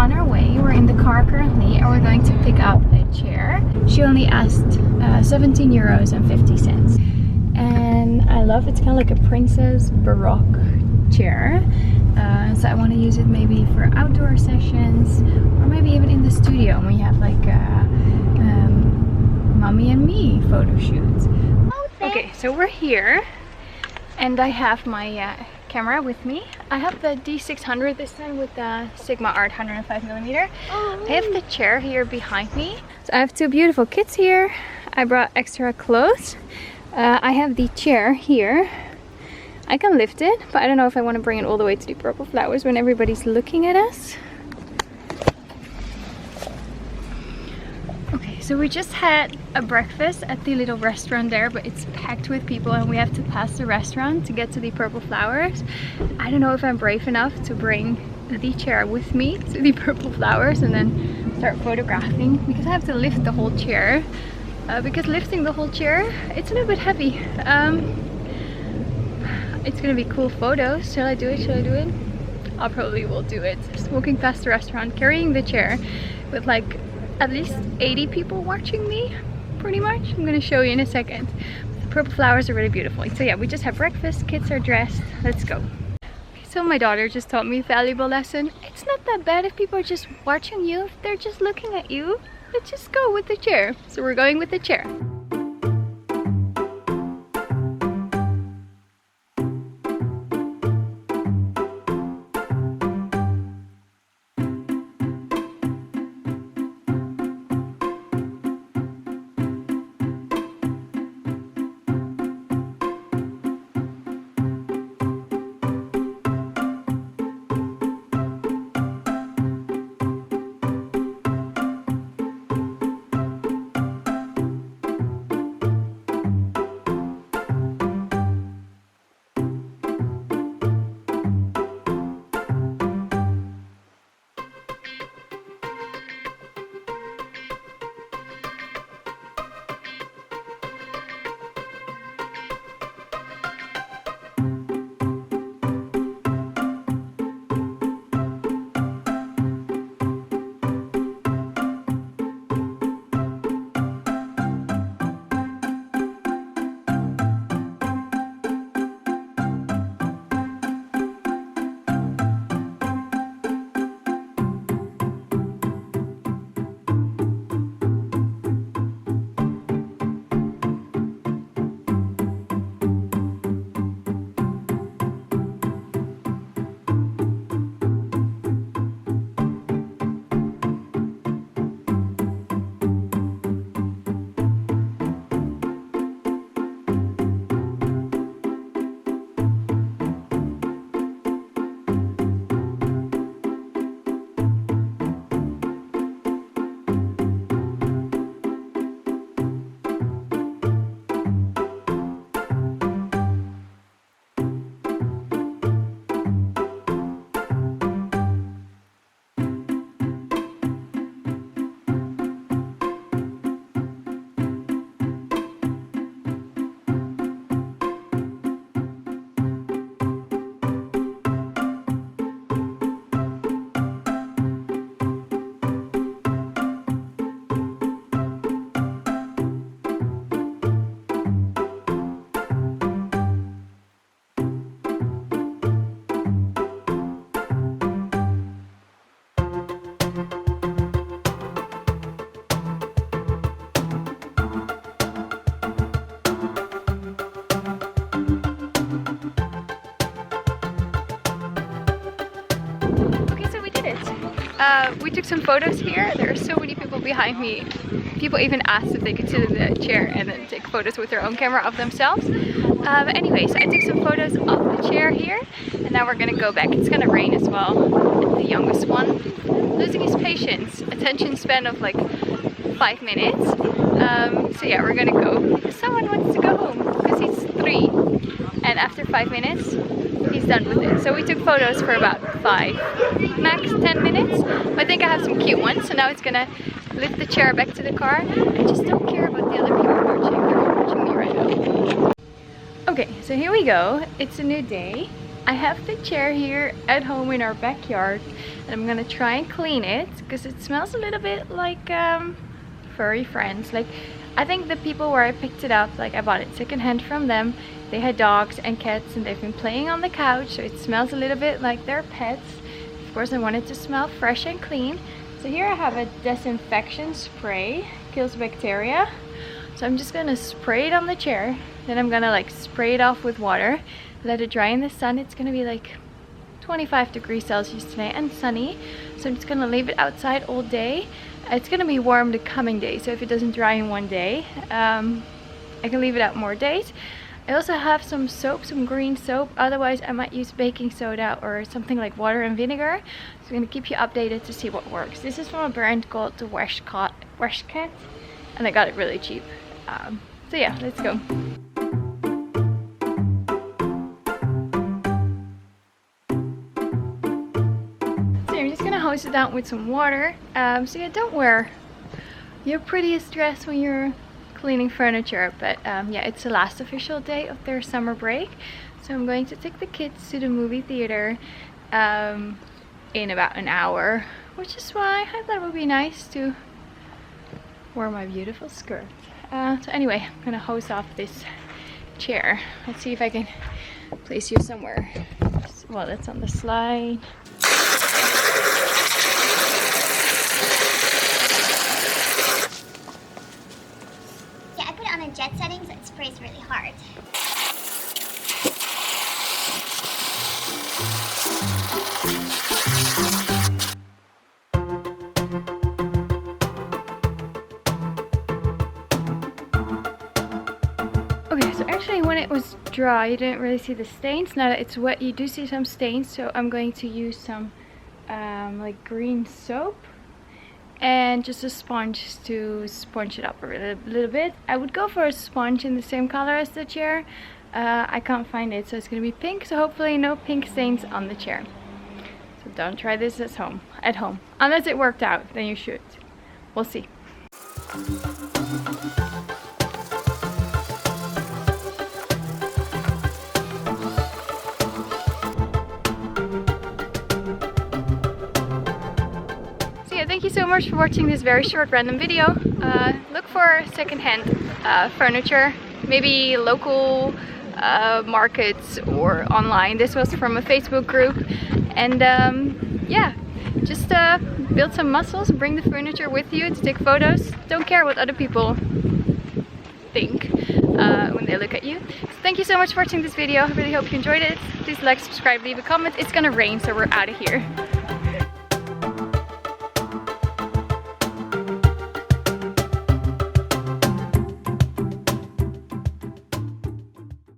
on our way. We're in the car currently and we're going to pick up a chair. She only asked 17 euros and 50 cents. And I love it's kind of like a princess baroque chair. So I want to use it maybe for outdoor sessions or maybe even in the studio when you have like mommy and me photo shoots. Okay, so we're here and I have my camera with me. I have the D600 this time with the Sigma Art 105mm. I have the chair here behind me. So I have two beautiful kids here. I brought extra clothes. I have the chair here. I can lift it, but I don't know if I want to bring it all the way to the purple flowers when everybody's looking at us. Okay, so we just had a breakfast at the little restaurant there, but it's packed with people and we have to pass the restaurant to get to the purple flowers. I don't know if I'm brave enough to bring the chair with me to the purple flowers and then start photographing, because I have to lift the whole chair. Because lifting the whole chair, it's a little bit heavy. It's gonna be cool photos. Shall I do it? Shall I do it? I probably will do it. Just walking past the restaurant, carrying the chair with like at least 80 people watching me, pretty much. I'm gonna show you in a second. The purple flowers are really beautiful. So yeah, we just have breakfast, kids are dressed, let's go. So my daughter just taught me a valuable lesson. It's not that bad if people are just watching you, if they're just looking at you. Let's just go with the chair. So we're going with the chair. We took some photos here. There are so many people behind me. People even asked if they could sit in the chair and then take photos with their own camera of themselves. But anyways, I took some photos of the chair here and now we're gonna go back. It's gonna rain as well. And the youngest one losing his patience. Attention span of like 5 minutes. So yeah, we're gonna go. Someone wants to go home because he's 3. And after 5 minutes, he's done with it. So we took photos for about 5, max 10 minutes. I think I have some cute ones. So now it's gonna lift the chair back to the car. I just don't care about the other people watching. They're all watching me right now. Okay, so here we go. It's a new day. I have the chair here at home in our backyard, and I'm gonna try and clean it because it smells a little bit like furry friends. Like, I think the people where I picked it up, like I bought it secondhand from them, they had dogs and cats and they've been playing on the couch, so it smells a little bit like their pets. Of course I want it to smell fresh and clean. So here I have a disinfection spray, kills bacteria. So I'm just gonna spray it on the chair, then I'm gonna like spray it off with water, let it dry in the sun. It's gonna be like 25 degrees Celsius today and sunny, so I'm just gonna leave it outside all day. It's gonna be warm the coming day, so if it doesn't dry in one day, I can leave it out more days. I also have some soap, some green soap, otherwise I might use baking soda or something like water and vinegar. So I'm gonna keep you updated to see what works. This is from a brand called the Westcott, and I got it really cheap. So yeah, let's go. Hose it down with some water. So yeah, don't wear your prettiest dress when you're cleaning furniture, but yeah, it's the last official day of their summer break, so I'm going to take the kids to the movie theater in about an hour, which is why I thought it would be nice to wear my beautiful skirt. So anyway, I'm gonna hose off this chair. Let's see if I can place you somewhere. Well, that's on the slide. On jet settings, it sprays really hard. Okay, so actually when it was dry you didn't really see the stains. Now that it's wet you do see some stains, so I'm going to use some like green soap and just a sponge to sponge it up a little bit. I would go for a sponge in the same color as the chair. I can't find it, so it's gonna be pink, so hopefully no pink stains on the chair. So don't try this at home unless it worked out, then you should. We'll see. Thank you so much for watching this very short random video. Look for secondhand furniture, maybe local markets or online. This was from a Facebook group, and yeah, just build some muscles, bring the furniture with you to take photos. Don't care what other people think when they look at you. So thank you so much for watching this video. I really hope you enjoyed it. Please like, subscribe, leave a comment. It's gonna rain, so we're out of here.